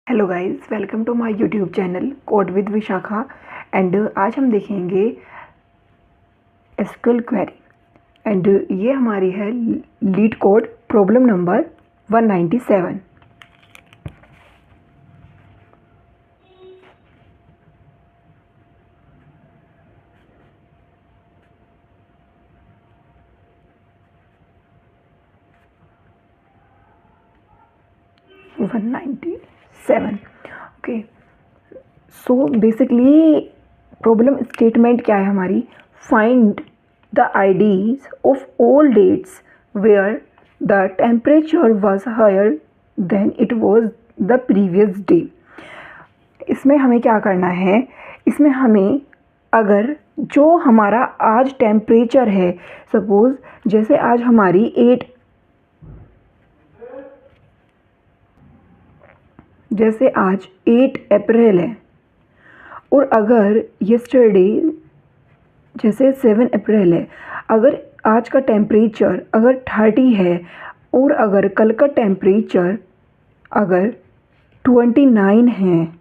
Hello guys, welcome to my YouTube channel code with Vishakha. And आज हम देखेंगे SQL query. And ये हमारी है LeetCode problem number 197। Okay, so basically problem statement क्या है हमारी? Find the IDs of all dates where the temperature was higher than it was the previous day. इसमें हमें क्या करना है? इसमें हमें अगर जो हमारा आज टेम्परेचर है, सपोज़ जैसे आज हमारी 8 अप्रैल है, और अगर यस्टरडे जैसे 7 अप्रैल है, अगर आज का टेम्परेचर अगर 30 है और अगर कल का टेम्परेचर अगर 29 है,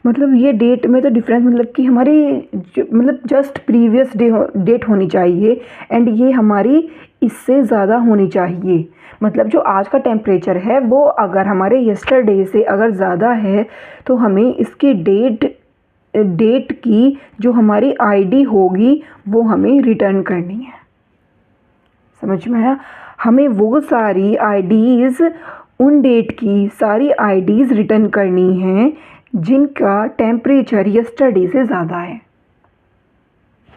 मतलब ये डेट में तो डिफरेंस मतलब कि हमारी मतलब जस्ट प्रीवियस डेट होनी चाहिए, एंड ये हमारी इससे ज़्यादा होनी चाहिए। मतलब जो आज का टेम्परेचर है वो अगर हमारे यस्टरडे से अगर ज़्यादा है तो हमें इसकी डेट की जो हमारी आईडी होगी वो हमें रिटर्न करनी है। समझ में आया? हमें वो सारी आईडीज़, उन डेट की सारी आईडीज़ रिटर्न करनी हैं जिनका टेम्परेचर यस्टरडे से ज़्यादा है।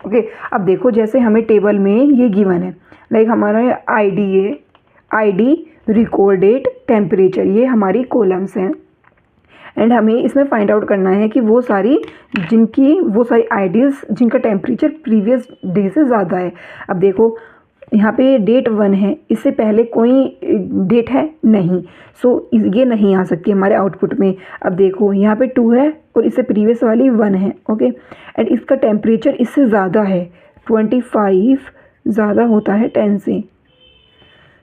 ओके, अब देखो जैसे हमें टेबल में ये गिवन है, लाइक हमारा आईडी है, आईडी, रिकॉर्ड डेट, टेम्परेचर, ये हमारी कॉलम्स हैं। एंड हमें इसमें फाइंड आउट करना है कि वो सारी आईडीज़ जिनका टेम्परेचर प्रीवियस डे से ज़्यादा है। अब देखो यहाँ पे डेट 1 है, इससे पहले कोई डेट है नहीं, सो ये नहीं आ सकती हमारे आउटपुट में। अब देखो यहाँ पे 2 है और इससे प्रीवियस वाली 1 है। ओके, एंड इसका टेम्परेचर इससे ज़्यादा है, 25 ज़्यादा होता है 10 से।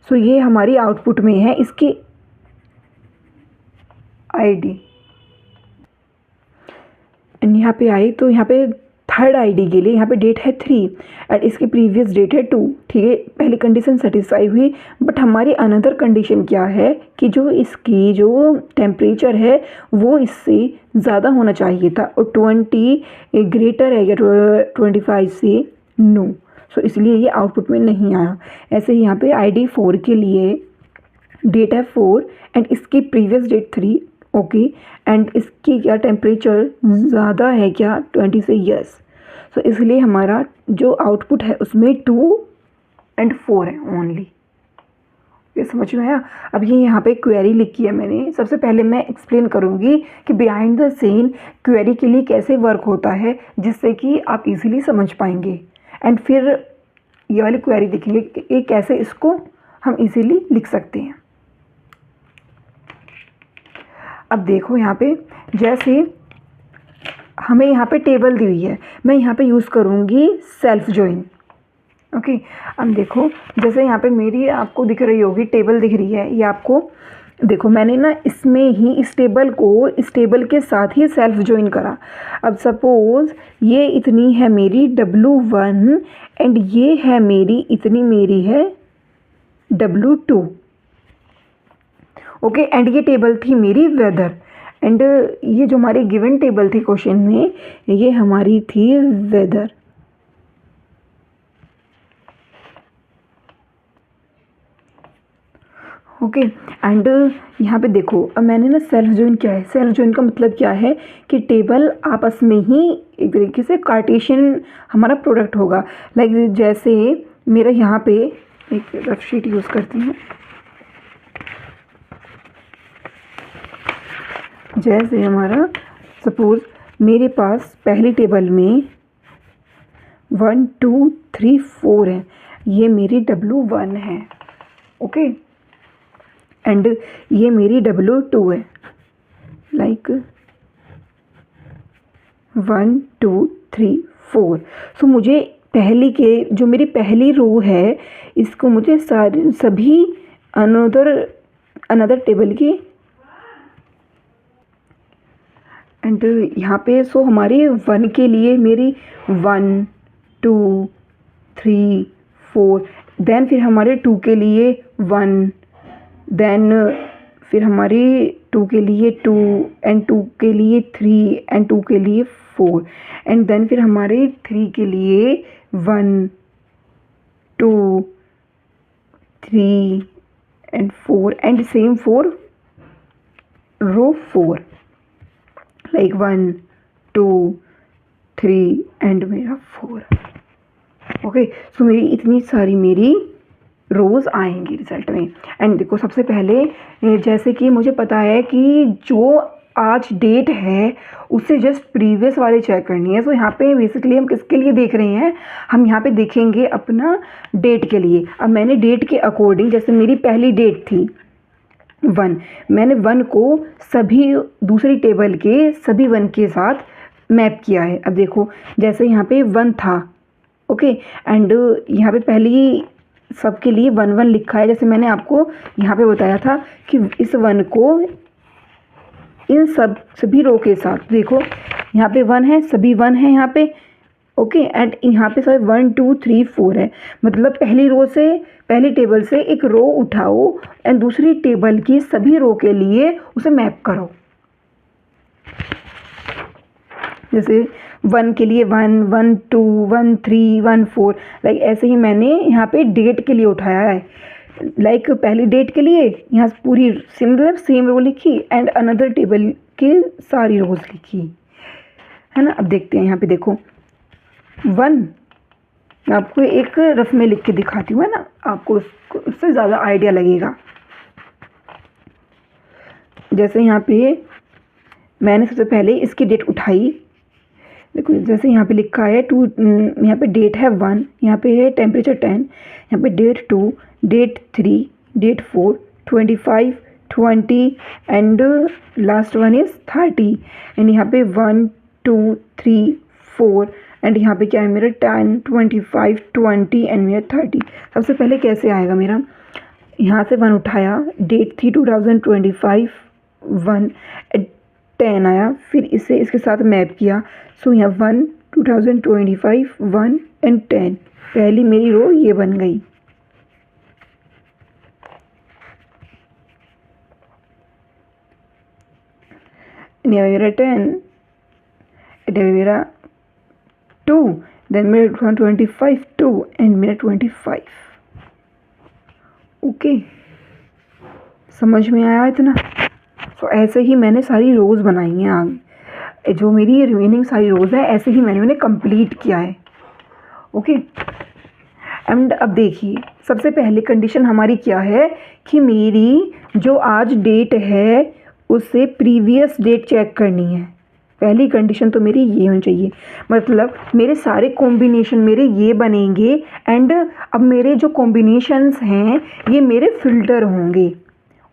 सो ये हमारी आउटपुट में है इसकी आईडी। एंड यहाँ पे आई तो यहाँ पे थर्ड आईडी के लिए यहाँ पे डेट है 3 एंड इसकी प्रीवियस डेट है 2। ठीक है, पहली कंडीशन सेटिस्फाई हुई, बट हमारी अनदर कंडीशन क्या है कि जो इसकी जो टेम्परेचर है वो इससे ज़्यादा होना चाहिए था, और 20 ग्रेटर है या 25 से नो। सो इसलिए ये आउटपुट में नहीं आया। ऐसे ही यहाँ पे आईडी 4 के लिए डेट है 4 एंड इसकी प्रीवियस डेट 3। ओके, एंड इसकी क्या टेम्परेचर ज़्यादा है क्या 20 से? यस। सो इसलिए हमारा जो आउटपुट है उसमें 2 एंड 4 है ओनली। ये समझ में आया? अब ये यहाँ पे क्वेरी लिखी है मैंने। सबसे पहले मैं एक्सप्लेन करूँगी कि बिहाइंड द सीन क्वेरी के लिए कैसे वर्क होता है, जिससे कि आप इजीली समझ पाएंगे। एंड फिर ये वाली क्वेरी देखेंगे कि कैसे इसको हम इजीली लिख सकते हैं। अब देखो यहाँ पे जैसे हमें यहाँ पे टेबल दी हुई है, मैं यहाँ पे यूज़ करूँगी सेल्फ जॉइन। ओके, अब देखो जैसे यहाँ पे मेरी आपको दिख रही होगी टेबल दिख रही है, ये आपको देखो मैंने ना इसमें ही इस टेबल के साथ ही सेल्फ जॉइन करा। अब सपोज़ ये इतनी है मेरी W1 एंड ये है मेरी इतनी मेरी है W2। ओके, एंड ये टेबल थी मेरी वेदर, एंड ये जो हमारी गिवन टेबल थी क्वेश्चन में, ये हमारी थी वेदर। ओके, एंड यहाँ पे देखो अब मैंने ना सेल्फ जॉइन किया है। सेल्फ जॉइन का मतलब क्या है कि टेबल आपस में ही एक तरीके से कार्टेशियन हमारा प्रोडक्ट होगा। लाइक जैसे मेरा यहाँ पे एक रफ शीट यूज़ करती हूँ। जैसे हमारा सपोज़ मेरे पास पहली टेबल में 1 2 3 4 है, ये मेरी W1 है। ओके, एंड ये मेरी W2 है। लाइक 1 2 3 4। सो मुझे पहली के जो मेरी पहली रो है इसको मुझे सभी अनदर टेबल की एंड यहाँ पे सो हमारे 1 के लिए मेरी 1 2 3 4, देन फिर हमारे 2 के लिए 1, देन फिर हमारे 2 के लिए 2 एंड 2 के लिए 3 एंड 2 के लिए 4, एंड देन फिर हमारे 3 के लिए 1 2 3 and 4, and same for row 4, like 1 2 3 and मेरा 4। ओके, सो मेरी इतनी सारी मेरी रोज़ आएंगी रिजल्ट में। एंड देखो सबसे पहले जैसे कि मुझे पता है कि जो आज डेट है उससे जस्ट प्रीवियस वाले चेक करनी है। सो यहाँ पे बेसिकली हम किसके लिए देख रहे हैं, हम यहाँ पे देखेंगे अपना डेट के लिए। अब मैंने डेट के अकॉर्डिंग, जैसे मेरी पहली डेट थी 1, मैंने 1 को सभी दूसरी टेबल के सभी 1 के साथ मैप किया है। अब देखो जैसे यहाँ पे 1 था, ओके, एंड यहाँ पे पहली सबके लिए 1 1 लिखा है। जैसे मैंने आपको यहाँ पे बताया था कि इस 1 को इन सभी रो के साथ, देखो यहाँ पे 1 है, सभी 1 है यहाँ पे, ओके, एंड यहाँ पे सभी 1 2 3 4 है। मतलब पहली रो से, पहली टेबल से एक रो उठाओ एंड दूसरी टेबल की सभी रो के लिए उसे मैप करो। जैसे 1 के लिए 1 1 2 1 3 1 4, लाइक ऐसे ही मैंने यहाँ पे डेट के लिए उठाया है। लाइक पहली डेट के लिए यहाँ पूरी सिमिलर सेम रो लिखी एंड अनदर टेबल की सारी रोज लिखी, है ना। अब देखते हैं यहाँ पे, देखो 1, मैं आपको एक रफ में लिख के दिखाती हूँ, है ना, आपको उससे ज़्यादा आइडिया लगेगा। जैसे यहाँ पे मैंने सबसे पहले इसकी डेट उठाई, देखो जैसे यहाँ पे लिखा है 2, यहाँ पे डेट है 1, यहाँ पे है टेम्परेचर 10, यहाँ पे date 2, date 3, date 4, 25 20 and last one is 30, and यहाँ पे 1 2 3 4, एंड यहाँ पे क्या है मेरा 10 25 20 एंड मेरा 30। सबसे पहले कैसे आएगा मेरा, यहाँ से 1 उठाया, डेट थी 2025 1 10 आया, फिर इसे इसके साथ मैप किया। सो यहाँ 1 2025 1 एंड 10, पहली मेरी रो ये बन गई। यहाँ मेरा 10, इधर मेरा 2, देन मेरा 2025 2 एंड मेरा 25। ओके, समझ में आया इतना। तो ऐसे ही मैंने सारी रोज़ बनाई हैं। आगे जो मेरी रिमेनिंग सारी रोज़ है ऐसे ही मैंने उन्हें कंप्लीट किया है। ओके, एंड अब देखिए सबसे पहले कंडीशन हमारी क्या है कि मेरी जो आज डेट है उससे प्रीवियस डेट चेक करनी है। पहली कंडीशन तो मेरी ये होनी चाहिए, मतलब मेरे सारे कॉम्बिनेशन मेरे ये बनेंगे एंड अब मेरे जो कॉम्बिनेशंस हैं ये मेरे फिल्टर होंगे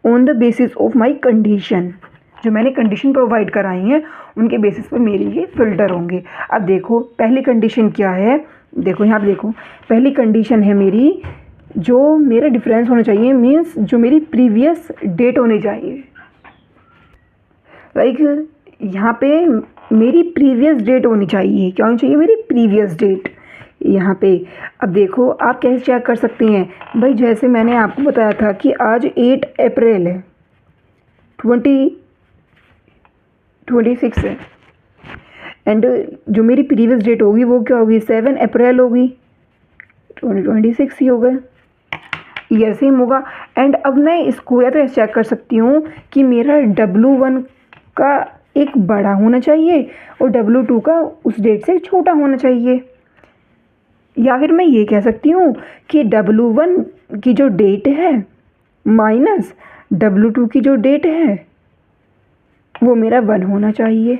on the basis of my condition. जो मैंने कंडीशन प्रोवाइड कराई हैं उनके बेसिस पर मेरे ये फिल्टर होंगे। अब देखो पहली कंडीशन क्या है, देखो यहाँ पे देखो पहली कंडीशन है मेरी जो मेरा डिफरेंस होना चाहिए, मीन्स जो मेरी प्रीवियस डेट होनी चाहिए। लाइक यहाँ पे मेरी प्रीवियस डेट होनी चाहिए। क्या होनी चाहिए मेरी प्रीवियस डेट यहाँ पे। अब देखो आप कैसे चेक कर सकते हैं भाई, जैसे मैंने आपको बताया था कि आज 8 अप्रैल है, 2026 है, एंड जो मेरी प्रीवियस डेट होगी वो क्या होगी 7 अप्रैल होगी, 2026 ही होगा, ईयर सेम होगा। एंड अब मैं इसको या तो ऐसे चेक कर सकती हूँ कि मेरा W1 का एक बड़ा होना चाहिए और W2 का उस डेट से छोटा होना चाहिए, या फिर मैं ये कह सकती हूँ कि W1 की जो डेट है माइनस W2 की जो डेट है वो मेरा 1 होना चाहिए।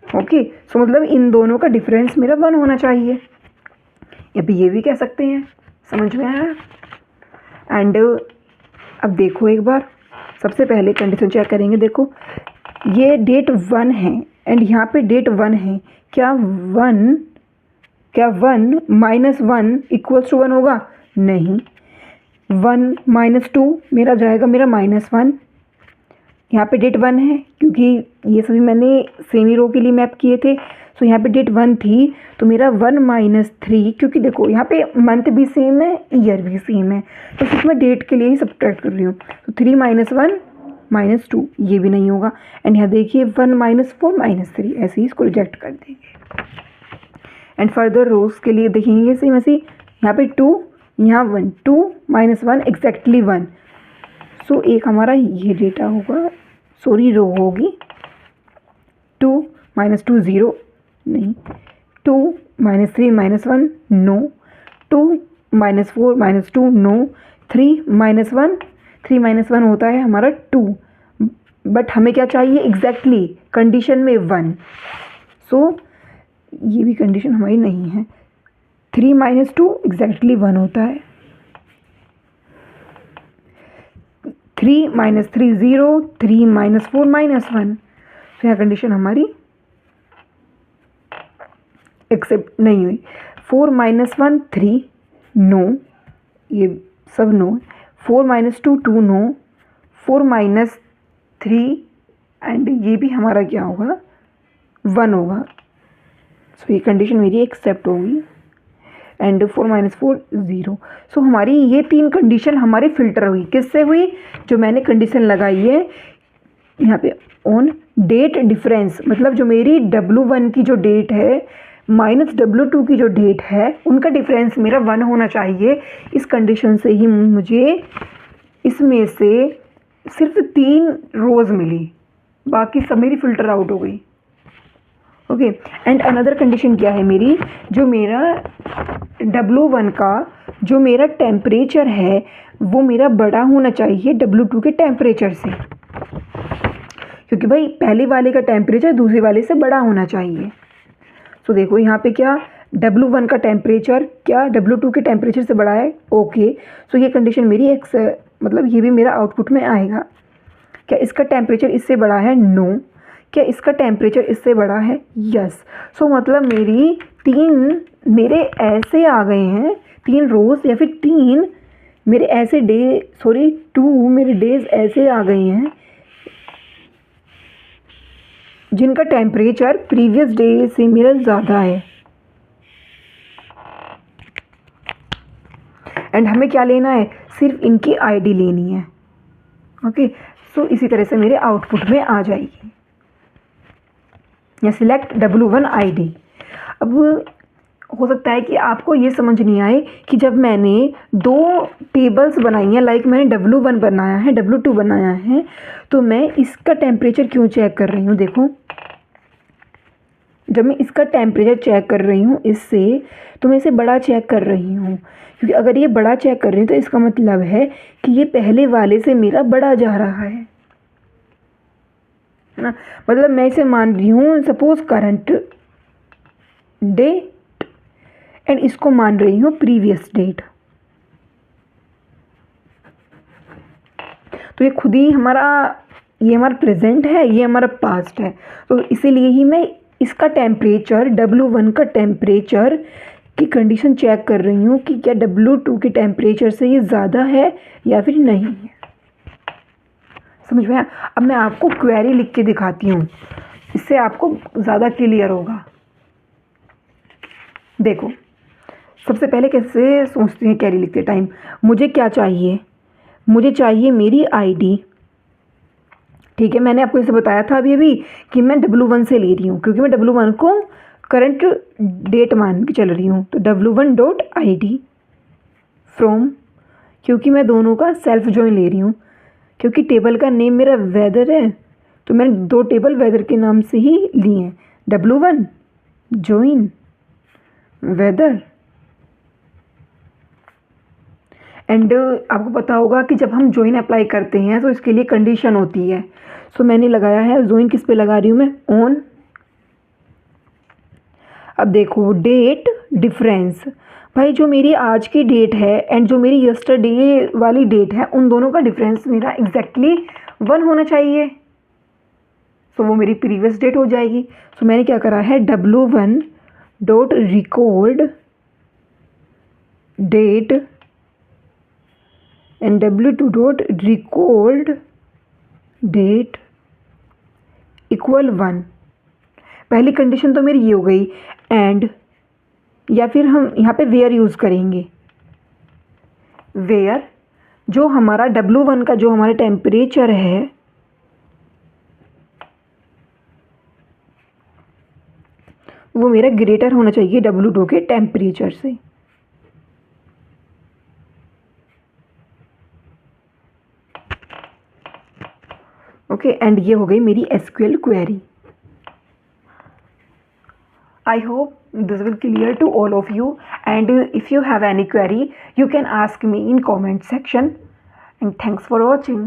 ओके, सो मतलब इन दोनों का डिफरेंस मेरा 1 होना चाहिए, या फिर ये भी कह सकते हैं। समझ में आया। एंड अब देखो एक बार सबसे पहले कंडीशन चेक करेंगे। देखो ये डेट 1 है एंड यहाँ पे डेट 1 है, क्या 1 माइनस 1 इक्वल्स टू 1 होगा? नहीं, 1 माइनस 2 मेरा जाएगा मेरा -1, यहाँ पे डेट 1 है क्योंकि ये सभी मैंने सेमी रो के लिए मैप किए थे। सो यहाँ पे डेट 1 थी तो मेरा 1 माइनस 3, क्योंकि देखो यहाँ पे मंथ भी सेम है, ईयर भी सेम है, तो सिर्फ मैं डेट के लिए ही सब्ट्रैक्ट कर रही हूँ। तो 3 माइनस 1 माइनस 2, ये भी नहीं होगा। एंड यहाँ देखिए 1 माइनस 4 माइनस 3, ऐसे ही इसको रिजेक्ट कर देंगे। एंड फर्दर रोज के लिए देखेंगे सेम ऐसे, यहाँ पे 2, यहाँ 1, 2 माइनस 1 एग्जैक्टली 1। सो एक हमारा ये डेटा होगा, सॉरी रो होगी। 2 माइनस 2 0 नहीं, 2 minus 3 minus 1 no, 2 minus 4 minus 2 no, 3 minus 1, 3 minus 1 होता है हमारा 2, बट हमें क्या चाहिए एग्जैक्टली कंडीशन में 1। सो ये भी कंडीशन हमारी नहीं है। 3 माइनस 2 एग्जैक्टली 1 होता है। 3 माइनस 3 0, 3 माइनस 4 माइनस 1। तो यहाँ कंडीशन हमारी एक्सेप्ट नहीं हुई। 4 माइनस 1 3 नो, ये सब no. 4 minus 2 2 no, 4 minus 3 and ये भी हमारा क्या होगा 1 होगा। सो ये कंडीशन मेरी एक्सेप्ट होगी। And 4 minus 4 0। सो हमारी ये 3 कंडीशन हमारी फिल्टर हुई, किससे हुई, जो मैंने कंडीशन लगाई है यहाँ पे ऑन डेट डिफरेंस, मतलब जो मेरी W1 की जो डेट है माइनस W2 की जो डेट है उनका डिफरेंस मेरा 1 होना चाहिए। इस कंडीशन से ही मुझे इसमें से सिर्फ 3 रोज़ मिली, बाकी सब मेरी फ़िल्टर आउट हो गई। ओके, एंड अनदर कंडीशन क्या है मेरी, जो मेरा W1 का जो मेरा टेम्परेचर है वो मेरा बड़ा होना चाहिए W2 के टेम्परेचर से, क्योंकि भाई पहले वाले का टेम्परेचर दूसरे वाले से बड़ा होना चाहिए। तो देखो यहाँ पे क्या W1 का टेम्परेचर क्या W2 के टेम्परेचर से बड़ा है। ओके, सो ये कंडीशन मेरी मतलब ये भी मेरा आउटपुट में आएगा। क्या इसका टेम्परेचर इससे बड़ा है, नो। क्या इसका टेम्परेचर इससे बड़ा है, यस। सो मतलब मेरी 3 मेरे ऐसे आ गए हैं, 3 रोज़ या फिर 3 मेरे ऐसे 2 मेरे डेज ऐसे आ गए हैं जिनका टेम्परेचर प्रीवियस डे से मेरा ज़्यादा है। एंड हमें क्या लेना है, सिर्फ इनकी आईडी लेनी है। ओके, सो इसी तरह से मेरे आउटपुट में आ जाएगी, या सिलेक्ट W1 ID। अब हो सकता है कि आपको ये समझ नहीं आए कि जब मैंने 2 टेबल्स बनाई हैं, लाइक मैंने W1 बनाया है, W2 बनाया है, तो मैं इसका टेम्परेचर क्यों चेक कर रही हूँ। देखो जब मैं इसका टेम्परेचर चेक कर रही हूँ इससे, तो मैं इसे बड़ा चेक कर रही हूँ, क्योंकि अगर ये बड़ा चेक कर रही हूँ तो इसका मतलब है कि ये पहले वाले से मेरा बड़ा जा रहा है ना। मतलब मैं इसे मान रही हूँ सपोज करंट डेट एंड इसको मान रही हूँ प्रीवियस डेट। तो ये खुद ही ये हमारा प्रेजेंट है, ये हमारा पास्ट है। तो इसीलिए ही मैं इसका टेम्परेचर W1 का टेम्परेचर की कंडीशन चेक कर रही हूँ कि क्या W2 के टेम्परेचर से ये ज़्यादा है या फिर नहीं है। समझ में आया। अब मैं आपको क्वेरी लिख के दिखाती हूँ, इससे आपको ज़्यादा क्लियर होगा। देखो सबसे पहले कैसे सोचते हैं क्वेरी लिखते टाइम, मुझे क्या चाहिए, मुझे चाहिए मेरी आईडी। ठीक है, मैंने आपको इसे बताया था अभी कि मैं W1 से ले रही हूँ, क्योंकि मैं W1 को करंट डेट मान के चल रही हूँ। तो W1.id फ्रॉम, क्योंकि मैं दोनों का सेल्फ जॉइन ले रही हूँ, क्योंकि टेबल का नेम मेरा वेदर है, तो मैंने 2 टेबल वेदर के नाम से ही लिए हैं, W1 जॉइन वेदर। एंड आपको पता होगा कि जब हम जॉइन अप्लाई करते हैं तो इसके लिए कंडीशन होती है। सो मैंने लगाया है जॉइन, किस पे लगा रही हूँ मैं, ऑन। अब देखो डेट डिफरेंस, भाई जो मेरी आज की डेट है एंड जो मेरी यस्टरडे वाली डेट है उन दोनों का डिफरेंस मेरा एग्जैक्टली 1 होना चाहिए। सो वो मेरी प्रीवियस डेट हो जाएगी। सो मैंने क्या करा है, W1.record date and W2.record date equal 1, पहली कंडीशन तो मेरी ये हो गई। एंड या फिर हम यहाँ पे वेयर यूज़ करेंगे। वेयर जो हमारा W1 का जो हमारा टेम्परेचर है वो मेरा ग्रेटर होना चाहिए W2 के टेम्परेचर से। ओके, एंड ये हो गई मेरी SQL query. I hope this will clear to all of you, and if you have any query you can ask me in comment section, and thanks for watching.